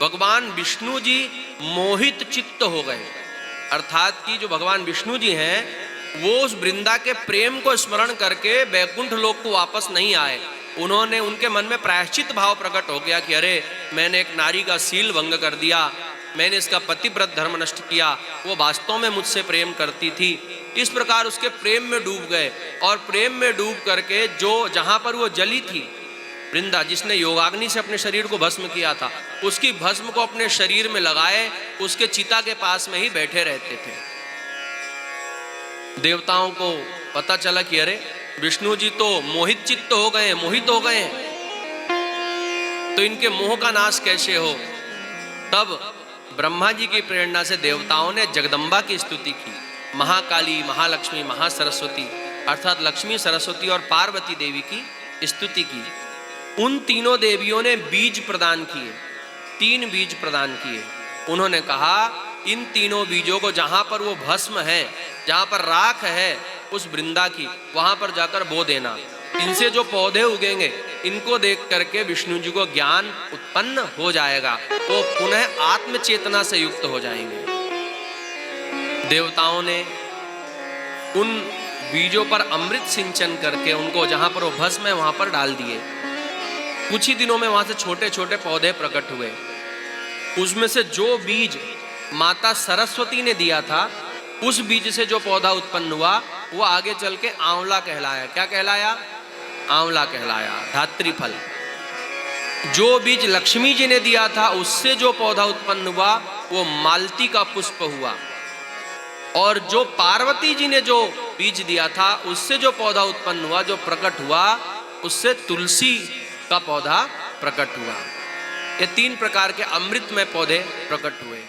भगवान विष्णु जी मोहित चित्त हो गए, अर्थात कि जो भगवान विष्णु जी हैं वो उस वृंदा के प्रेम को स्मरण करके वैकुंठ लोक को वापस नहीं आए। उन्होंने, उनके मन में प्रायश्चित भाव प्रकट हो गया कि अरे मैंने एक नारी का सील भंग कर दिया, मैंने इसका पतिव्रत धर्म नष्ट किया, वो वास्तव में मुझसे प्रेम करती थी। इस प्रकार उसके प्रेम में डूब गए और प्रेम में डूब करके जो जहां पर वो जली थी वृंदा, जिसने योगाग्नि से अपने शरीर को भस्म किया था, उसकी भस्म को अपने शरीर में लगाए उसके चिता के पास में ही बैठे रहते थे। देवताओं को पता चला कि अरे विष्णु जी तो मोहित चित्त हो गए, मोहित हो गए, तो इनके मोह का नाश कैसे हो। तब ब्रह्मा जी की प्रेरणा से देवताओं ने जगदम्बा की स्तुति की, महाकाली, महालक्ष्मी, महासरस्वती अर्थात लक्ष्मी, सरस्वती और पार्वती देवी की स्तुति की। उन तीनों देवियों ने बीज प्रदान किए, 3 बीज प्रदान किए। उन्होंने कहा इन तीनों बीजों को जहां पर वो भस्म है, जहां पर राख है उस वृंदा की, वहां पर जाकर बो देना। इनसे जो पौधे उगेंगे इनको देख करके विष्णु जी को ज्ञान उत्पन्न हो जाएगा, वो पुनः आत्म चेतना से युक्त हो जाएंगे। देवताओं ने उन बीजों पर अमृत सिंचन करके उनको जहां पर वो भस्म है वहां पर डाल दिए। कुछ ही दिनों में वहां से छोटे छोटे पौधे प्रकट हुए। उसमें से जो बीज माता सरस्वती ने दिया था, उस बीज से जो पौधा उत्पन्न हुआ वो आगे चल के आंवला कहलाया। क्या कहलाया? आंवला कहलाया, धात्री फल। जो बीज लक्ष्मी जी ने दिया था उससे जो पौधा उत्पन्न हुआ वो मालती का पुष्प हुआ, और जो पार्वती जी ने जो बीज दिया था उससे जो पौधा उत्पन्न हुआ, जो प्रकट हुआ, उससे तुलसी का पौधा प्रकट हुआ। ये 3 प्रकार के अमृतमय पौधे प्रकट हुए।